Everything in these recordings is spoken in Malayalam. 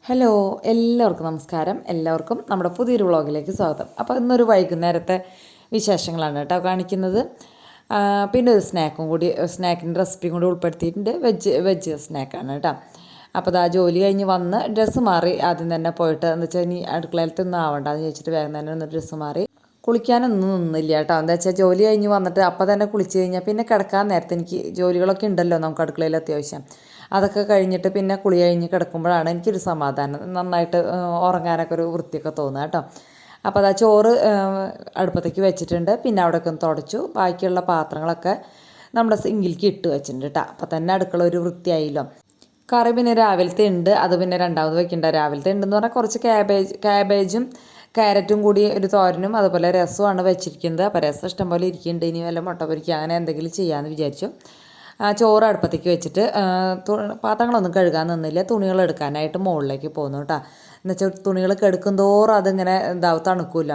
ഹലോ, എല്ലാവർക്കും നമസ്കാരം. എല്ലാവർക്കും നമ്മുടെ പുതിയൊരു വ്ളോഗിലേക്ക് സ്വാഗതം. അപ്പോൾ ഇന്നൊരു വൈകുന്നേരത്തെ വിശേഷങ്ങളാണ് കേട്ടോ കാണിക്കുന്നത്. പിന്നെ ഒരു സ്നാക്കിൻ്റെ റെസിപ്പിയും കൂടി ഉൾപ്പെടുത്തിയിട്ടുണ്ട്. വെജ് സ്നാക്കാണ് കേട്ടോ. അപ്പോൾ ജോലി കഴിഞ്ഞ് വന്ന് ഡ്രസ്സ് മാറി ആദ്യം തന്നെ പോയിട്ട് എന്ന് വെച്ചാൽ ഇനി അടുക്കളയിലത്തൊന്നും ആവണ്ടെന്ന് ചോദിച്ചിട്ട് വേഗം തന്നെ ഒന്ന് ഡ്രസ്സ് മാറി കുളിക്കാനൊന്നും നിന്നില്ല കേട്ടോ. എന്താ വെച്ചാൽ ജോലി കഴിഞ്ഞ് വന്നിട്ട് അപ്പം തന്നെ കുളിച്ച് കഴിഞ്ഞാൽ പിന്നെ കിടക്കാൻ നേരത്തെ എനിക്ക് ജോലികളൊക്കെ ഉണ്ടല്ലോ നമുക്ക് അടുക്കളയിൽ അത്യാവശ്യം. അതൊക്കെ കഴിഞ്ഞിട്ട് പിന്നെ കുളി കഴിഞ്ഞ് കിടക്കുമ്പോഴാണ് എനിക്കൊരു സമാധാനം, നന്നായിട്ട് ഉറങ്ങാനൊക്കെ ഒരു വൃത്തിയൊക്കെ തോന്നുക കേട്ടോ. അപ്പോൾ ചോറ് അടുപ്പത്തേക്ക് വെച്ചിട്ടുണ്ട്. പിന്നെ അവിടെയൊക്കെ ഒന്ന് തുടച്ചു. ബാക്കിയുള്ള പാത്രങ്ങളൊക്കെ നമ്മുടെ സിങ്കിലേക്ക് ഇട്ട് വെച്ചിട്ടുണ്ട് കേട്ടോ. അപ്പോൾ തന്നെ അടുക്കള ഒരു വൃത്തിയായില്ലോ. കറി പിന്നെ രാവിലത്തെ ഉണ്ട്, അത് പിന്നെ രണ്ടാമത് വെക്കണ്ട. രാവിലത്തെ ഉണ്ടെന്ന് പറഞ്ഞാൽ കുറച്ച് ക്യാബേജും ക്യാരറ്റും കൂടി ഒരു തോരനും അതുപോലെ രസമാണ് വെച്ചിരിക്കുന്നത്. അപ്പോൾ രസം ഇഷ്ടംപോലെ ഇരിക്കുന്നുണ്ട്. ഇനി വല്ല മുട്ട പൊരിക്കുക അങ്ങനെ എന്തെങ്കിലും ചെയ്യാമെന്ന് വിചാരിച്ചു. ചോറ് അടുപ്പത്തേക്ക് വെച്ചിട്ട് പാത്രങ്ങളൊന്നും കഴുകാൻ നിന്നില്ല. തുണികൾ എടുക്കാനായിട്ട് മുകളിലേക്ക് പോകുന്നു കേട്ടോ. എന്നുവെച്ചാൽ തുണികൾ കെടുക്കും തോറും അതിങ്ങനെ തണുക്കില്ല.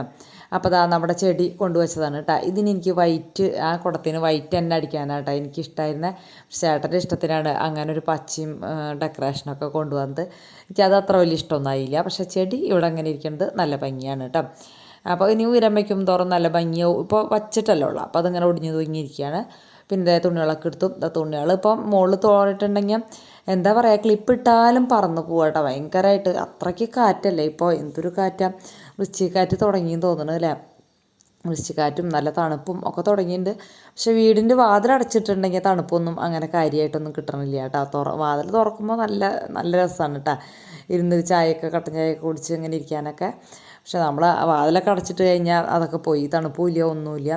അപ്പോൾ നമ്മുടെ ചെടി കൊണ്ടുവച്ചതാണ് കേട്ടോ. ഇതിനെനിക്ക് വൈറ്റ്, ആ കുടത്തിന് വൈറ്റ് തന്നെ അടിക്കാനാണ് കേട്ടോ എനിക്കിഷ്ടമായിരുന്നത്. ചേട്ടൻ്റെ ഇഷ്ടത്തിനാണ് അങ്ങനെ ഒരു പച്ചയും ഡെക്കറേഷനൊക്കെ കൊണ്ടുവന്നത്. എനിക്കത് അത്ര വലിയ ഇഷ്ടമൊന്നുമായില്ല. പക്ഷേ ചെടി ഇവിടെ അങ്ങനെ ഇരിക്കുന്നത് നല്ല ഭംഗിയാണ് കേട്ടോ. അപ്പോൾ ഇനി ഉയരം വയ്ക്കും തോറും നല്ല ഭംഗിയാവും. ഇപ്പോൾ വച്ചിട്ടല്ലേ ഉള്ളൂ, അപ്പോൾ അതിങ്ങനെ ഒടിഞ്ഞു തൂങ്ങിയിരിക്കുകയാണ്. പിന്നെ തുണികളൊക്കെ എടുത്തു. തുണികൾ ഇപ്പം മുകളിൽ തോന്നിട്ടുണ്ടെങ്കിൽ എന്താ പറയുക, ക്ലിപ്പിട്ടാലും പറന്ന് പോവാ കേട്ടോ. ഭയങ്കരമായിട്ട് അത്രയ്ക്ക് കാറ്റല്ലേ ഇപ്പോൾ. എന്തൊരു കാറ്റാണ്. വൃശ്ചികക്കാറ്റ് തുടങ്ങിയെന്ന് തോന്നുന്നു അല്ലേ. വൃശ്ചികക്കാറ്റും നല്ല തണുപ്പും ഒക്കെ തുടങ്ങിയിട്ടുണ്ട്. പക്ഷെ വീടിൻ്റെ വാതിൽ അടച്ചിട്ടുണ്ടെങ്കിൽ തണുപ്പൊന്നും അങ്ങനെ കാര്യമായിട്ടൊന്നും കിട്ടണില്ല കേട്ടോ. വാതിൽ തുറക്കുമ്പോൾ നല്ല നല്ല രസമാണ് കേട്ടോ. ഇരുന്ന് കട്ടൻ ചായയൊക്കെ കുടിച്ച് ഇങ്ങനെ ഇരിക്കാനൊക്കെ. പക്ഷെ നമ്മൾ വാതിലൊക്കെ അടച്ചിട്ട് കഴിഞ്ഞാൽ അതൊക്കെ പോയി, തണുപ്പുമില്ല ഒന്നുമില്ല.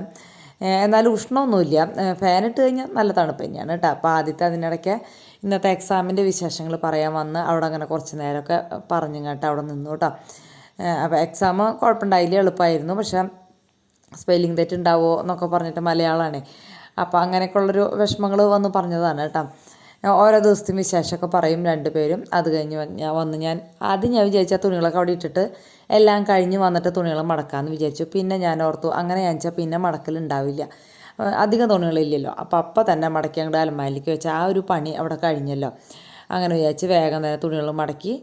എന്നാലും ഉഷ്ണമൊന്നുമില്ല. ഫാനിട്ട് കഴിഞ്ഞാൽ നല്ല തണുപ്പ് തന്നെയാണ് കേട്ടോ. അപ്പോൾ ആദ്യത്തെ അതിനിടയ്ക്ക് ഇന്നത്തെ എക്സാമിൻ്റെ വിശേഷങ്ങൾ പറയാൻ വന്ന് അവിടെ അങ്ങനെ കുറച്ച് നേരമൊക്കെ പറഞ്ഞു കേട്ടോ അവിടെ നിന്നു കേട്ടോ. അപ്പോൾ എക്സാം കുഴപ്പമുണ്ടായില്ല, എളുപ്പമായിരുന്നു. പക്ഷേ സ്പെല്ലിംഗ് തെറ്റ് ഉണ്ടാവുമോ എന്നൊക്കെ പറഞ്ഞിട്ട് മലയാളമാണ്. അപ്പോൾ അങ്ങനെയൊക്കെയുള്ളൊരു വിഷമങ്ങൾ വന്ന് പറഞ്ഞതാണ് കേട്ടോ. ഓരോ ദിവസത്തെയും വിശേഷമൊക്കെ പറയും രണ്ടുപേരും. അത് കഴിഞ്ഞ് ഞാൻ ആദ്യം വിചാരിച്ചാൽ തുണികളൊക്കെ അവിടെ ഇട്ടിട്ട് എല്ലാം കഴിഞ്ഞ് വന്നിട്ട് തുണികൾ മടക്കാമെന്ന് വിചാരിച്ചു. പിന്നെ ഞാൻ ഓർത്തു അങ്ങനെ വെച്ചാൽ പിന്നെ മടക്കലുണ്ടാവില്ല, അധികം തുണികളില്ലല്ലോ. അപ്പോൾ തന്നെ മടക്കി അങ്ങോട്ട് അലമാരിലേക്ക് വെച്ച് ആ ഒരു പണി അവിടെ കഴിഞ്ഞല്ലോ. അങ്ങനെ വിചാരിച്ച് വേഗം തന്നെ തുണികൾ മടക്കി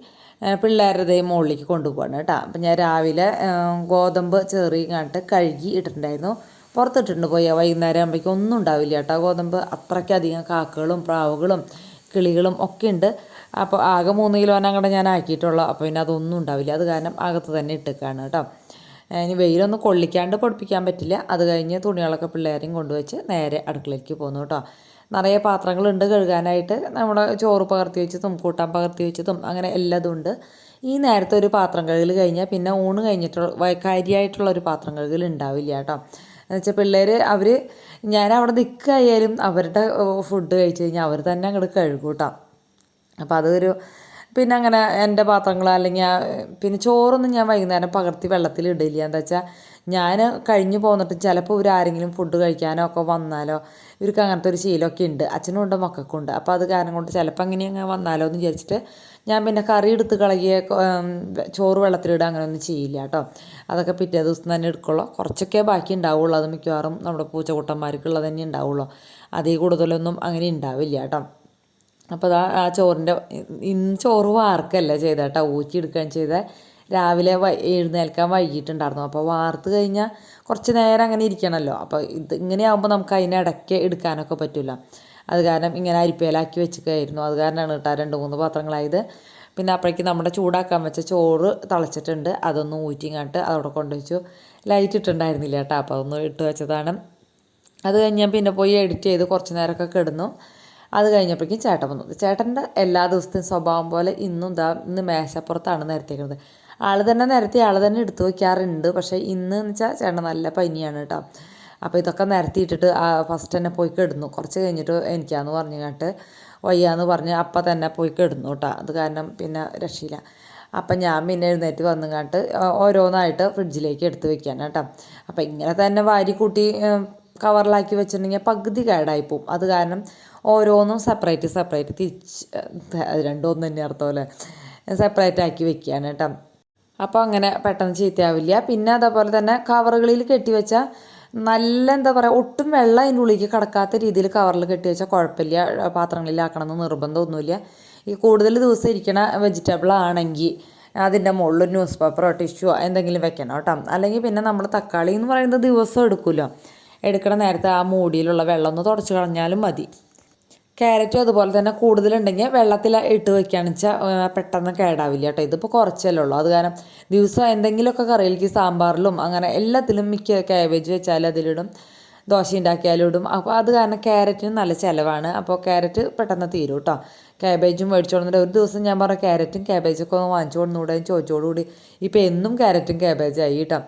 പിള്ളേരുടെ മുകളിലേക്ക് കൊണ്ടുപോവാണ് കേട്ടോ. അപ്പം ഞാൻ രാവിലെ ഗോതമ്പ് കണ്ടിട്ട് കഴുകി ഇട്ടിട്ടുണ്ടായിരുന്നു. പുറത്തിട്ടുണ്ട് പോയി വൈകുന്നേരം ആകുമ്പോഴേക്കും ഒന്നും ഉണ്ടാവില്ല കേട്ടോ. ഗോതമ്പ് അത്രയ്ക്കധികം കാക്കകളും പ്രാവുകളും കിളികളും ഒക്കെ ഉണ്ട്. അപ്പോൾ ആകെ 3 കിലോനെ അങ്ങോട്ട് ഞാൻ ആക്കിയിട്ടുള്ളൂ. അപ്പോൾ പിന്നെ അതൊന്നും ഉണ്ടാവില്ല. അത് കാരണം അകത്ത് തന്നെ ഇട്ടേക്കാണ് കേട്ടോ. ഇനി വെയിലൊന്നും കൊള്ളിക്കാണ്ട് പൊടിപ്പിക്കാൻ പറ്റില്ല. അത് കഴിഞ്ഞ് തുണികളൊക്കെ പിള്ളേരെയും കൊണ്ടുവച്ച് നേരെ അടുക്കളയ്ക്ക് പോന്നു കേട്ടോ. നിറയെ പാത്രങ്ങളുണ്ട് കഴുകാനായിട്ട്. നമ്മുടെ ചോറ് പകർത്തി വെച്ചതും കൂട്ടാൻ പകർത്തി വെച്ചതും അങ്ങനെ എല്ലാതും ഉണ്ട്. ഈ നേരത്തെ ഒരു പാത്രം കഴുകൽ കഴിഞ്ഞാൽ പിന്നെ ഊണ് കഴിഞ്ഞിട്ടുള്ള കാര്യമായിട്ടുള്ള ഒരു പാത്രം കഴുകൽ ഉണ്ടാവില്ല കേട്ടോ. എന്നുവെച്ചാൽ പിള്ളേർ ഞാൻ അവിടെ നിൽക്കുകയായാലും അവരുടെ ഫുഡ് കഴിച്ച് കഴിഞ്ഞാൽ അവർ തന്നെ അങ്ങോട്ട് കഴുകും കേട്ടോ. അപ്പോൾ അതൊരു പിന്നെ അങ്ങനെ എൻ്റെ പാത്രങ്ങൾ അല്ലെങ്കിൽ പിന്നെ ചോറൊന്നും ഞാൻ വൈകുന്നേരം പകർത്തി വെള്ളത്തിൽ ഇടില്ല. എന്താ വെച്ചാൽ ഞാൻ കഴിഞ്ഞ് പോന്നിട്ട് ചിലപ്പോൾ ഇവരാരെങ്കിലും ഫുഡ് കഴിക്കാനോ ഒക്കെ വന്നാലോ, ഇവർക്ക് അങ്ങനത്തെ ഒരു ശീലമൊക്കെ ഉണ്ട്, അച്ഛനും ഉണ്ട് മക്കൾക്കും ഉണ്ട്. അപ്പോൾ അത് കാരണം കൊണ്ട് ചിലപ്പോൾ അങ്ങനെ വന്നാലോ എന്ന് വിചാരിച്ചിട്ട് ഞാൻ പിന്നെ കറി എടുത്ത് കളകിയ ചോറ് വെള്ളത്തിലിടുക അങ്ങനെ ഒന്നും ചെയ്യില്ല കേട്ടോ. അതൊക്കെ പിറ്റേ ദിവസം തന്നെ എടുക്കുള്ളൂ. കുറച്ചൊക്കെ ബാക്കി ഉണ്ടാവുള്ളൂ. അത് മിക്കവാറും നമ്മുടെ പൂച്ചക്കുട്ടന്മാർക്കുള്ളത് തന്നെ ഉണ്ടാവുള്ളൂ. അതിൽ കൂടുതലൊന്നും അങ്ങനെ ഉണ്ടാവില്ല കേട്ടോ. അപ്പോൾ ആ ചോറിൻ്റെ ഇന്ന് ചോറ് വാർക്കല്ല ചെയ്ത കേട്ടോ, ഊറ്റിയെടുക്കുകയും ചെയ്ത. രാവിലെ എഴുന്നേൽക്കാൻ വൈകിട്ടുണ്ടായിരുന്നു. അപ്പോൾ വാർത്ത് കഴിഞ്ഞാൽ കുറച്ച് നേരം അങ്ങനെ ഇരിക്കണമല്ലോ. അപ്പോൾ ഇങ്ങനെയാകുമ്പോൾ നമുക്ക് അതിനിടയ്ക്ക് എടുക്കാനൊക്കെ പറ്റില്ല. അത് കാരണം ഇങ്ങനെ അരിപ്പയിലാക്കി വെച്ചിട്ടായിരുന്നു. അത് കാരണമാണ് കേട്ടോ 2-3 പാത്രങ്ങളായത്. പിന്നെ അപ്പോഴേക്ക് നമ്മുടെ ചൂടാക്കാൻ വെച്ച ചോറ് തിളച്ചിട്ടുണ്ട്. അതൊന്ന് ഊറ്റിങ്ങാട്ട് അതവിടെ കൊണ്ടുവച്ചു. ലൈറ്റ് ഇട്ടുണ്ടായിരുന്നില്ല കേട്ടോ, അപ്പോൾ അതൊന്ന് ഇട്ട് വെച്ചതാണ്. അത് കഴിഞ്ഞ് ഞാൻ പിന്നെ പോയി എഡിറ്റ് ചെയ്ത് കുറച്ച് നേരമൊക്കെ കിടന്നു. അത് കഴിഞ്ഞപ്പോഴേക്കും ചേട്ടൻ വന്നു. ചേട്ടൻ്റെ എല്ലാ ദിവസത്തെയും സ്വഭാവം പോലെ ഇന്ന് മേശപ്പുറത്താണ് നിരത്തിക്കുന്നത്. ആൾ തന്നെ നിരത്തി ആൾ തന്നെ എടുത്തു വയ്ക്കാറുണ്ട്. പക്ഷേ ഇന്ന് എന്ന് വെച്ചാൽ ചേട്ടൻ നല്ല പനിയാണ് കേട്ടോ. അപ്പോൾ ഇതൊക്കെ നിരത്തിയിട്ടിട്ട് ഫസ്റ്റ് തന്നെ പോയി കിടന്നു. കുറച്ച് കഴിഞ്ഞിട്ട് എനിക്കാന്ന് പറഞ്ഞു കേട്ട് വയ്യാന്ന് പറഞ്ഞ് അപ്പം തന്നെ പോയി കിടന്നു കേട്ടോ. അത് കാരണം പിന്നെ രക്ഷയില്ല. അപ്പം ഞാൻ പിന്നെ എഴുന്നേറ്റ് വന്നുകാട്ട് ഓരോന്നായിട്ട് ഫ്രിഡ്ജിലേക്ക് എടുത്ത് വെക്കാൻ കേട്ടോ. അപ്പം ഇങ്ങനെ തന്നെ വാരി കൂട്ടി കവറിലാക്കി വെച്ചിട്ടുണ്ടെങ്കിൽ പകുതി കേടായിപ്പോവും. അത് കാരണം ഓരോന്നും സെപ്പറേറ്റ് രണ്ടൊന്നും തന്നെ അർത്ഥമല്ലേ, സെപ്പറേറ്റ് ആക്കി വെക്കുകയാണ് കേട്ടോ. അപ്പോൾ അങ്ങനെ പെട്ടെന്ന് ചീത്തയാവില്ല. പിന്നെ അതേപോലെ തന്നെ കവറുകളിൽ കെട്ടി വെച്ചാൽ നല്ല എന്താ പറയുക, ഒട്ടും വെള്ളം അതിൻ്റെ ഉള്ളിലേക്ക് കടക്കാത്ത രീതിയിൽ കവറിൽ കെട്ടി വെച്ചാൽ കുഴപ്പമില്ല. പാത്രങ്ങളിലാക്കണമെന്ന് നിർബന്ധമൊന്നുമില്ല. ഈ കൂടുതൽ ദിവസം ഇരിക്കണ വെജിറ്റബിൾ ആണെങ്കിൽ അതിൻ്റെ മുകളിൽ ന്യൂസ് പേപ്പറോ ടിഷ്യൂോ എന്തെങ്കിലും വെക്കണം കേട്ടോ. അല്ലെങ്കിൽ പിന്നെ നമ്മൾ തക്കാളി എന്ന് പറയുന്നത് ദിവസം എടുക്കുമല്ലോ, എടുക്കണ നേരത്തെ ആ മൂടിയിലുള്ള വെള്ളം ഒന്ന് തുടച്ച് കളഞ്ഞാലും മതി. ക്യാരറ്റും അതുപോലെ തന്നെ കൂടുതലുണ്ടെങ്കിൽ വെള്ളത്തിൽ ഇട്ട് വെക്കുകയാണെന്ന് വെച്ചാൽ പെട്ടെന്ന് കേടാവില്ല കേട്ടോ. ഇതിപ്പോൾ കുറച്ചല്ലേ ഉള്ളൂ, അത് കാരണം ദിവസം എന്തെങ്കിലുമൊക്കെ കറിയിലേക്ക് സാമ്പാറിലും അങ്ങനെ എല്ലാത്തിലും മിക്ക കാബേജ് വെച്ചാൽ അതിലിടും, ദോശ ഉണ്ടാക്കിയാലും ഇടും. അപ്പോൾ അത് കാരണം ക്യാരറ്റിന് നല്ല ചിലവാണ്. അപ്പോൾ ക്യാരറ്റ് പെട്ടെന്ന് തീരും കേട്ടോ. കാബേജും മേടിച്ചു കൊടുത്തിട്ട് ഒരു ദിവസം ഞാൻ പറഞ്ഞ ക്യാരറ്റും കാബേജൊക്കെ ഒന്ന് വാങ്ങിച്ചു കൊടുന്നുകൂടെ ചോദിച്ചോടുകൂടി ഇപ്പോൾ എന്നും ക്യാരറ്റും കാബേജായി കേട്ടോ.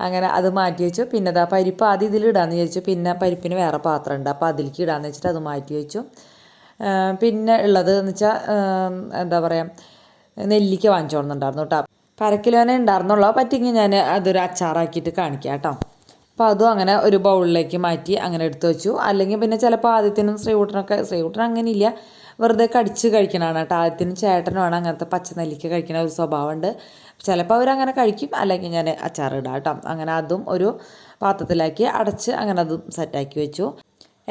അങ്ങനെ അത് മാറ്റി വെച്ചു. പിന്നെ അതാ പരിപ്പ് ആദ്യം ഇതിലിടാമെന്ന് വിചാരിച്ചു, പിന്നെ പരിപ്പിന് വേറെ പാത്രം ഉണ്ട്, അപ്പോൾ അതിലേക്ക് ഇടാമെന്ന് വെച്ചിട്ട് അത് മാറ്റി വെച്ചു. പിന്നെ ഉള്ളത് എന്ന് വെച്ചാൽ എന്താ പറയുക, നെല്ലിക്ക വാങ്ങിച്ചു കൊടുക്കുന്നുണ്ടായിരുന്നു കേട്ടോ. അപ്പോൾ 1/2 കിലോനെ ഉണ്ടായിരുന്നുള്ളൂ. പറ്റിയെങ്കിൽ ഞാൻ അതൊരു അച്ചാറാക്കിയിട്ട് കാണിക്കാം കേട്ടോ. അപ്പോൾ അതും അങ്ങനെ ഒരു ബൗളിലേക്ക് മാറ്റി അങ്ങനെ എടുത്തു വെച്ചു. അല്ലെങ്കിൽ പിന്നെ ചിലപ്പോൾ ആദ്യത്തിനും ശ്രീകുട്ടൻ അങ്ങനെ ഇല്ല, വെറുതെ കടിച്ച് കഴിക്കണതാണ് കേട്ടോ. ആദ്യത്തിനും ചേട്ടനുമാണ് അങ്ങനത്തെ പച്ച നെല്ലിക്ക കഴിക്കുന്ന ഒരു സ്വഭാവമുണ്ട്. ചിലപ്പോൾ അവരങ്ങനെ കഴിക്കും, അല്ലെങ്കിൽ ഞാൻ അച്ചാറിടാം കേട്ടോ. അങ്ങനെ അതും ഒരു പാത്രത്തിലാക്കി അടച്ച് അങ്ങനെ അതും സെറ്റാക്കി വെച്ചു.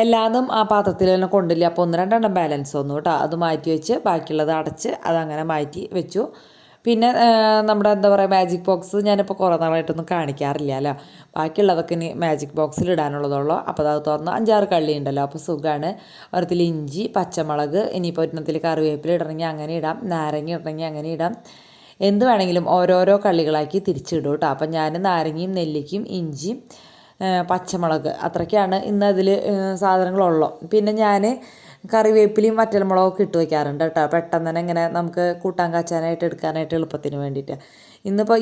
എല്ലാതും ആ പാത്രത്തിൽ തന്നെ കൊണ്ടില്ല, അപ്പോൾ 1-2 ബാലൻസ് വന്നു കേട്ടോ. അത് മാറ്റി വെച്ച് ബാക്കിയുള്ളത് അടച്ച് അതങ്ങനെ മാറ്റി വെച്ചു. പിന്നെ നമ്മുടെ എന്താ പറയുക, മാജിക് ബോക്സ് ഞാനിപ്പോൾ കുറേ നാളായിട്ടൊന്നും കാണിക്കാറില്ല അല്ലോ. ബാക്കിയുള്ളതൊക്കെ ഇനി മാജിക് ബോക്സിൽ ഇടാനുള്ളതുള്ളൂ. അപ്പോൾ അത് തുറന്ന് 5-6 കള്ളി ഉണ്ടല്ലോ, അപ്പോൾ സുഖമാണ്. ഒരത്തിൽ ഇഞ്ചി, പച്ചമുളക്, ഇനിയിപ്പോൾ ഒരെണ്ണത്തിൽ കറിവേപ്പില ഇടണമെങ്കിൽ അങ്ങനെ ഇടാം, നാരങ്ങ ഇടണമെങ്കിൽ അങ്ങനെ ഇടാം, എന്ത് വേണമെങ്കിലും ഓരോരോ കള്ളികളാക്കി തിരിച്ചിടും കേട്ടോ. അപ്പം ഞാൻ നാരങ്ങയും നെല്ലിക്കയും ഇഞ്ചിയും പച്ചമുളക് അത്രയ്ക്കാണ് ഇന്ന് അതിൽ സാധനങ്ങളുള്ളൂ. പിന്നെ ഞാൻ കറിവേപ്പിലയും വറ്റൽമുളകൊക്കെ ഇട്ട് വയ്ക്കാറുണ്ട് കേട്ടോ, പെട്ടെന്ന് തന്നെ ഇങ്ങനെ നമുക്ക് കൂട്ടാൻ കാച്ചാനായിട്ട് എടുക്കാനായിട്ട് എളുപ്പത്തിന് വേണ്ടിയിട്ട്.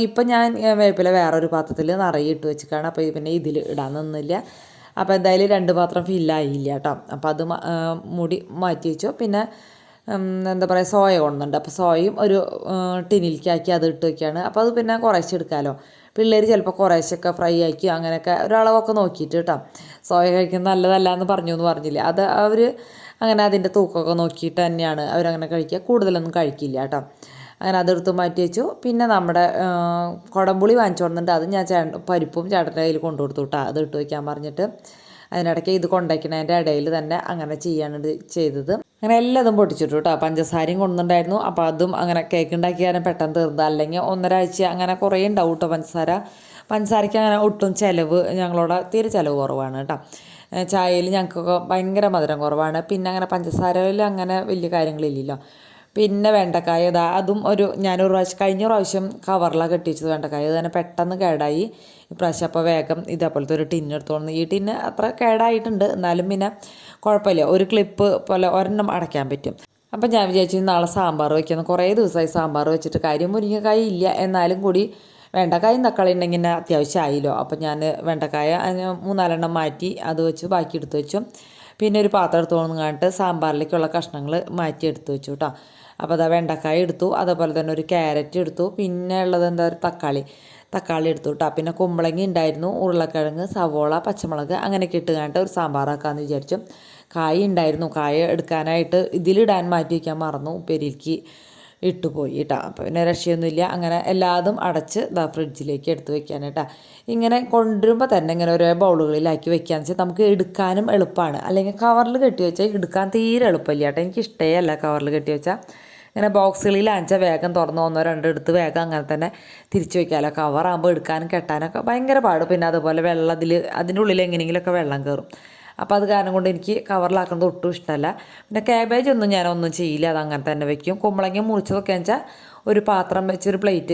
ഇപ്പം ഞാൻ വേപ്പില വേറൊരു പാത്രത്തിൽ നിറയെ ഇട്ട് വെച്ചിട്ടാണ്, അപ്പോൾ പിന്നെ ഇതിൽ ഇടാൻ നിന്നില്ല. അപ്പോൾ എന്തായാലും 2 പാത്രം ഫില്ലായില്ല കേട്ടോ. അപ്പോൾ അത് മൂടി മാറ്റി വെച്ചു. പിന്നെ എന്താ പറയുക, സോയ കൊണ്ടുണ്ട്, അപ്പോൾ സോയയും ഒരു ടിന്നിലേക്കാക്കി അത് ഇട്ട് വയ്ക്കുകയാണ്. അപ്പോൾ അത് പിന്നെ കുറേശ്ശെ എടുക്കാമല്ലോ. പിള്ളേർ ചിലപ്പോൾ കുറേശ്ശൊക്കെ ഫ്രൈ ആക്കി അങ്ങനെയൊക്കെ ഒരളവൊക്കെ നോക്കിയിട്ട് കേട്ടോ. സോയ കഴിക്കുന്നത് നല്ലതല്ല എന്ന് പറഞ്ഞില്ലേ, അത് അവർ അങ്ങനെ അതിൻ്റെ തൂക്കമൊക്കെ നോക്കിയിട്ട് തന്നെയാണ് അവരങ്ങനെ കഴിക്കുക, കൂടുതലൊന്നും കഴിക്കില്ല കേട്ടോ. അങ്ങനെ അതെടുത്ത് മാറ്റി വെച്ചു. പിന്നെ നമ്മുടെ കുടംപുളി വാങ്ങിച്ചു കൊടുക്കുന്നുണ്ട്, അത് ഞാൻ പരിപ്പും ചേട്ടൻ്റെ കയ്യിൽ കൊണ്ടു കൊടുത്തു കേട്ടോ, അത് ഇട്ട് വയ്ക്കാൻ പറഞ്ഞിട്ട്. അതിനിടയ്ക്ക് ഇത് കൊണ്ടുവയ്ക്കുന്നതിൻ്റെ ഇടയിൽ തന്നെ അങ്ങനെ ചെയ്യാണ് ചെയ്തത്. അങ്ങനെ എല്ലാതും പൊട്ടിച്ചിട്ടു കേട്ടോ. പഞ്ചസാരയും കൊണ്ടുണ്ടായിരുന്നു, അപ്പോൾ അതും അങ്ങനെ കേക്ക് ഉണ്ടാക്കിയാലും പെട്ടെന്ന് തീർന്നത്, അല്ലെങ്കിൽ 1.5 ആഴ്ച അങ്ങനെ കുറേ ഉണ്ടാവും കേട്ടോ. പഞ്ചസാരയ്ക്ക് അങ്ങനെ ഒട്ടും ചിലവ്, ഞങ്ങളോട് തീരെ ചിലവ് കുറവാണ് കേട്ടോ. ചായയിൽ ഞങ്ങൾക്കൊക്കെ ഭയങ്കര മധുരം കുറവാണ്. പിന്നെ അങ്ങനെ പഞ്ചസാരയിൽ അങ്ങനെ വലിയ കാര്യങ്ങളില്ലല്ലോ. പിന്നെ വെണ്ടക്കായ അതും ഞാനൊരു കഴിഞ്ഞ പ്രാവശ്യം കവറിലാണ് കെട്ടി വെച്ചത് വെണ്ടക്കായ, അത് തന്നെ പെട്ടെന്ന് കേടായി. ഇപ്രാവശ്യം അപ്പോൾ വേഗം ഇതേപോലത്തെ ഒരു ടിന്ന് എടുത്തോണ്ട്, ഈ ടിന്ന് അത്ര കേടായിട്ടുണ്ട് എന്നാലും പിന്നെ കുഴപ്പമില്ല, ഒരു ക്ലിപ്പ് പോലെ ഒരെണ്ണം അടയ്ക്കാൻ പറ്റും. അപ്പം ഞാൻ വിചാരിച്ചു നാളെ സാമ്പാർ വയ്ക്കുന്നു, കുറേ ദിവസമായി സാമ്പാർ വെച്ചിട്ട് കാര്യം. മുരിങ്ങക്കായ ഇല്ല, എന്നാലും കൂടി വെണ്ടക്കായും തക്കാളി ഉണ്ടെങ്കിൽ അത്യാവശ്യമായില്ലോ. അപ്പം ഞാൻ വെണ്ടക്കായ 3-4 മാറ്റി അത് വെച്ചു, ബാക്കി എടുത്ത് വെച്ചു. പിന്നെ ഒരു പാത്രം എടുത്തോന്ന് കണ്ടിട്ട് സാമ്പാറിലേക്കുള്ള കഷ്ണങ്ങൾ മാറ്റി എടുത്ത് വെച്ചു കേട്ടോ. അപ്പോൾ അതാ വെണ്ടക്കായ എടുത്തു, അതേപോലെ തന്നെ ഒരു ക്യാരറ്റ് എടുത്തു, പിന്നെ ഉള്ളത് എന്താ തക്കാളി എടുത്തു കേട്ടോ. പിന്നെ കുമ്പളങ്ങി ഉണ്ടായിരുന്നു, ഉരുളക്കിഴങ്ങ്, സവോള, പച്ചമുളക് അങ്ങനെയൊക്കെ ഇട്ട് കണ്ടിട്ട് ഒരു സാമ്പാറാക്കാമെന്ന് വിചാരിച്ചു. കായ ഉണ്ടായിരുന്നു, കായ എടുക്കാനായിട്ട് ഇതിലിടാൻ മാറ്റി വയ്ക്കാൻ മറന്നു, ഉപ്പേരിക്ക് ഇട്ടുപോയി കേട്ടോ. അപ്പോൾ പിന്നെ രക്ഷയൊന്നുമില്ല. അങ്ങനെ എല്ലാതും അടച്ച് ഫ്രിഡ്ജിലേക്ക് എടുത്ത് വെക്കാൻ കേട്ടോ. ഇങ്ങനെ കൊണ്ടുവരുമ്പോൾ തന്നെ ഇങ്ങനെ ഓരോ ബൗളുകളിലാക്കി വെക്കുകയെന്ന് വെച്ചാൽ നമുക്ക് എടുക്കാനും എളുപ്പമാണ്. അല്ലെങ്കിൽ കവറിൽ കെട്ടി വെച്ചാൽ എടുക്കാൻ തീരെ എളുപ്പമില്ല കേട്ടോ. എനിക്ക് ഇഷ്ടമല്ല കവറിൽ കെട്ടി വെച്ചാൽ. ഇങ്ങനെ ബോക്സുകളിലാണെന്ന് വേഗം തുറന്ന് 1-2 എടുത്ത് വേഗം അങ്ങനെ തന്നെ തിരിച്ച് വയ്ക്കാമല്ലോ. കവറാകുമ്പോൾ എടുക്കാനും കെട്ടാനൊക്കെ ഭയങ്കര പാട്. പിന്നെ അതുപോലെ അതിൻ്റെ ഉള്ളിൽ എങ്ങനെയെങ്കിലുമൊക്കെ വെള്ളം കയറും. അപ്പോൾ അത് കാരണം കൊണ്ട് എനിക്ക് കവറിലാക്കുന്നത് ഒട്ടും ഇഷ്ടമല്ല. പിന്നെ ക്യാബേജ് ഞാനൊന്നും ചെയ്യില്ല, അത് അങ്ങനെ തന്നെ വെക്കും. കുമ്പളങ്ങ മുറിച്ചതൊക്കെ വെച്ചാൽ ഒരു പാത്രം വെച്ച്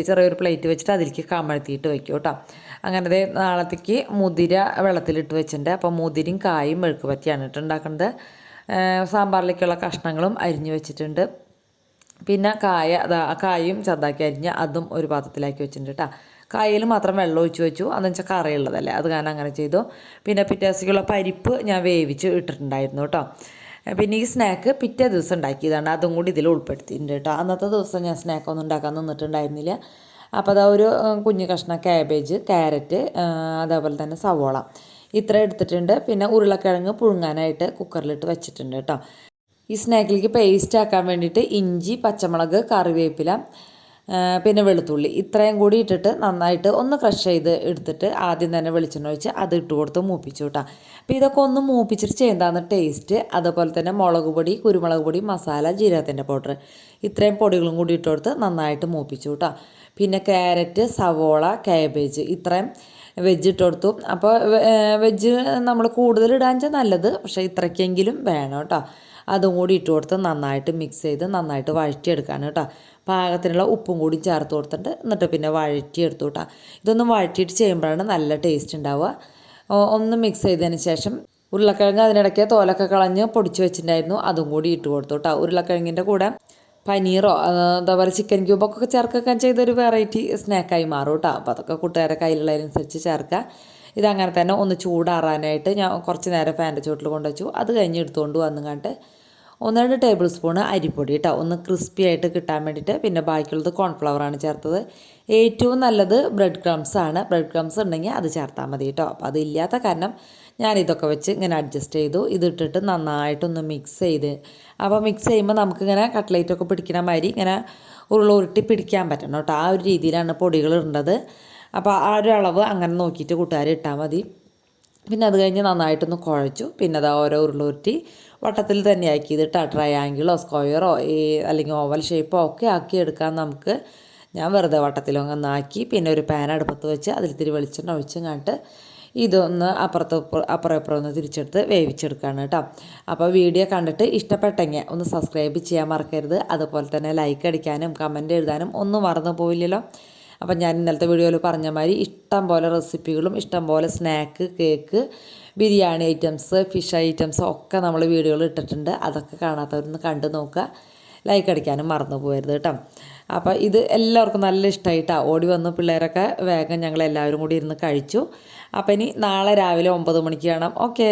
ചെറിയൊരു പ്ലേറ്റ് വെച്ചിട്ട് അതിലേക്ക് കമഴ്ത്തിയിട്ട് വെക്കും കേട്ടോ. അങ്ങനെ നാളത്തേക്ക് മുതിര വെള്ളത്തിലിട്ട് വെച്ചിട്ടുണ്ട്. അപ്പോൾ മുതിരയും കായും മെഴുക്ക് പറ്റിയാണ് ഉണ്ടാക്കുന്നത്. സാമ്പാറിലേക്കുള്ള കഷ്ണങ്ങളും അരിഞ്ഞ് വെച്ചിട്ടുണ്ട്. പിന്നെ കായും ചെറുതാക്കി അരിഞ്ഞ് അതും ഒരു പാത്രത്തിലാക്കി വെച്ചിട്ടുണ്ട് കേട്ടോ. കായയിൽ മാത്രം വെള്ളം ഒഴിച്ച് വെച്ചു, അതെന്ന് വെച്ചാൽ കറിയുള്ളതല്ലേ, അത് കാരണം അങ്ങനെ ചെയ്തു. പിന്നെ പിറ്റേ ദിവസത്തേക്കുള്ള പരിപ്പ് ഞാൻ വേവിച്ച് ഇട്ടിട്ടുണ്ടായിരുന്നു കേട്ടോ. പിന്നെ ഈ സ്നാക്ക് പിറ്റേ ദിവസം ഉണ്ടാക്കിയതാണ്, അതും കൂടി ഇതിൽ ഉൾപ്പെടുത്തിയിട്ടുണ്ട് കേട്ടോ. അന്നത്തെ ദിവസം ഞാൻ സ്നാക്കൊന്നും ഉണ്ടാക്കാൻ നിന്നിട്ടുണ്ടായിരുന്നില്ല. അപ്പോൾ അതാ ഒരു കുഞ്ഞു കഷ്ണം ക്യാബേജ്, ക്യാരറ്റ്, അതേപോലെ തന്നെ സവോള ഇത്ര എടുത്തിട്ടുണ്ട്. പിന്നെ ഉരുളക്കിഴങ്ങ് പുഴുങ്ങാനായിട്ട് കുക്കറിലിട്ട് വെച്ചിട്ടുണ്ട് കേട്ടോ. ഈ സ്നാക്കിലേക്ക് പേസ്റ്റ് ആക്കാൻ വേണ്ടിയിട്ട് ഇഞ്ചി, പച്ചമുളക്, കറിവേപ്പില, പിന്നെ വെളുത്തുള്ളി ഇത്രയും കൂടി ഇട്ടിട്ട് നന്നായിട്ട് ഒന്ന് ക്രഷ് ചെയ്ത് എടുത്തിട്ട് ആദ്യം തന്നെ വെളിച്ചെണ്ണ ഒഴിച്ച് അത് ഇട്ട് കൊടുത്ത് മൂപ്പിച്ചു കേട്ടോ. അപ്പോൾ ഇതൊക്കെ ഒന്ന് മൂപ്പിച്ചിട്ട് ചെയ്യുന്നതാണ് ടേസ്റ്റ്. അതുപോലെ തന്നെ മുളക് പൊടി, കുരുമുളക് പൊടി, മസാല, ജീരകത്തിൻ്റെ പൗഡർ ഇത്രയും പൊടികളും കൂടി ഇട്ട് കൊടുത്ത് നന്നായിട്ട് മൂപ്പിച്ചു കേട്ടോ. പിന്നെ ക്യാരറ്റ്, സവോള, കാബേജ് ഇത്രയും വെജ് ഇട്ട് കൊടുത്തു. അപ്പോൾ വെജ് നമ്മൾ കൂടുതൽ ഇടാൻ വെച്ചാൽ നല്ലത്, പക്ഷേ ഇത്രയ്ക്കെങ്കിലും വേണം കേട്ടോ. അതും കൂടി ഇട്ട് കൊടുത്ത് നന്നായിട്ട് മിക്സ് ചെയ്ത് നന്നായിട്ട് വഴറ്റിയെടുക്കാൻ കേട്ടോ. പാകത്തിനുള്ള ഉപ്പും കൂടി ചേർത്ത് കൊടുത്തിട്ട് എന്നിട്ട് പിന്നെ വഴറ്റിയെടുത്തു കേട്ടോ. ഇതൊന്നും വഴറ്റിയിട്ട് ചെയ്യുമ്പോഴാണ് നല്ല ടേസ്റ്റ് ഉണ്ടാവുക. ഒന്ന് മിക്സ് ചെയ്തതിന് ശേഷം ഉരുളക്കിഴങ്ങ് അതിനിടയ്ക്ക് തോലൊക്കെ കളഞ്ഞ് പൊടിച്ച് വെച്ചിട്ടുണ്ടായിരുന്നു, അതും കൂടി ഇട്ട് കൊടുത്തു കേട്ടോ. ഉരുളക്കിഴങ്ങിൻ്റെ കൂടെ പനീറോ അതേപോലെ ചിക്കൻ ക്യൂബൊക്കെ ചേർക്കുകയൊക്കെ ചെയ്തൊരു വെറൈറ്റി സ്നാക്കായി മാറും കേട്ടോ. അപ്പോൾ അതൊക്കെ കൂട്ടുകാരെ കയ്യിലുള്ളതിനനുസരിച്ച് ചേർക്കുക. ഇതങ്ങനെ തന്നെ ഒന്ന് ചൂടാറാനായിട്ട് ഞാൻ കുറച്ച് നേരം ഫാൻ്റെ ചുവട്ടിൽ കൊണ്ടുവച്ചു. അത് കഴിഞ്ഞ് എടുത്തുകൊണ്ട് വന്നുകൊണ്ട് 1-2 ടേബിൾ സ്പൂൺ അരിപ്പൊടി കേട്ടോ, ഒന്ന് ക്രിസ്പി ആയിട്ട് കിട്ടാൻ വേണ്ടിയിട്ട്. പിന്നെ ബാക്കിയുള്ളത് കോൺഫ്ലവറാണ് ചേർത്തത്. ഏറ്റവും നല്ലത് ബ്രെഡ് ക്രംസ് ആണ്. ബ്രെഡ് ക്രംസ് ഉണ്ടെങ്കിൽ അത് ചേർത്താൽ മതി കേട്ടോ. അപ്പോൾ അതില്ലാത്ത കാരണം ഞാനിതൊക്കെ വെച്ച് ഇങ്ങനെ അഡ്ജസ്റ്റ് ചെയ്തു. ഇതിട്ടിട്ട് നന്നായിട്ടൊന്ന് മിക്സ് ചെയ്ത്, അപ്പോൾ മിക്സ് ചെയ്യുമ്പോൾ നമുക്കിങ്ങനെ കട്ട്ലേറ്റൊക്കെ പിടിക്കണ മാതിരി ഇങ്ങനെ ഉരുട്ടി പിടിക്കാൻ പറ്റണം കേട്ടോ. ആ ഒരു രീതിയിലാണ് പൊടികൾ ഇടേണ്ടത്. അപ്പോൾ ആ ഒരു അളവ് അങ്ങനെ നോക്കിയിട്ട് കൂട്ടുകാർ ഇട്ടാൽ മതി. പിന്നെ അത് കഴിഞ്ഞ് നന്നായിട്ടൊന്ന് കുഴച്ചു. പിന്നെ അത് ഓരോ ഉരുട്ടി വട്ടത്തിൽ തന്നെ ആക്കിയത് കേട്ടോ. ട്രയാങ്കിളോ സ്ക്വയറോ അല്ലെങ്കിൽ ഓവൽ ഷേപ്പോ ഒക്കെ ആക്കി എടുക്കാൻ നമുക്ക്. ഞാൻ വെറുതെ വട്ടത്തിലോ ഒന്ന് ആക്കി പിന്നെ ഒരു പാൻ അടുപ്പത്ത് വെച്ച് അതിൽ ഇത്തിരി വെളിച്ചെണ്ണ ഒഴിച്ച് കണ്ടിട്ട് ഇതൊന്ന് അപ്പുറം ഇപ്പുറം ഒന്ന് തിരിച്ചെടുത്ത് വേവിച്ചെടുക്കുകയാണ് കേട്ടോ. അപ്പോൾ വീഡിയോ കണ്ടിട്ട് ഇഷ്ടപ്പെട്ടെങ്കിൽ ഒന്ന് സബ്സ്ക്രൈബ് ചെയ്യാൻ മറക്കരുത്. അതുപോലെ തന്നെ ലൈക്ക് അടിക്കാനും കമൻറ്റ് എഴുതാനും ഒന്നും മറന്നു പോയില്ലല്ലോ. അപ്പം ഞാൻ ഇന്നലത്തെ വീഡിയോയിൽ പറഞ്ഞ മാതിരി ഇഷ്ടം പോലെ റെസിപ്പികളും ഇഷ്ടം പോലെ snack, cake, biryani items, fish items ഒക്കെ നമ്മൾ വീഡിയോകൾ ഇട്ടിട്ടുണ്ട്. അതൊക്കെ കാണാത്തവരൊന്ന് കണ്ടു നോക്കുക. ലൈക്ക് അടിക്കാനും മറന്നു പോകരുത് കേട്ടോ. അപ്പോൾ ഇത് എല്ലാവർക്കും നല്ല ഇഷ്ടമായിട്ടാണ്. ഓടി വന്ന് പിള്ളേരൊക്കെ വേഗം ഞങ്ങളെല്ലാവരും കൂടി ഇരുന്ന് കഴിച്ചു. അപ്പോൾ ഇനി നാളെ രാവിലെ 9 മണിക്ക് കാണാം. ഓക്കേ.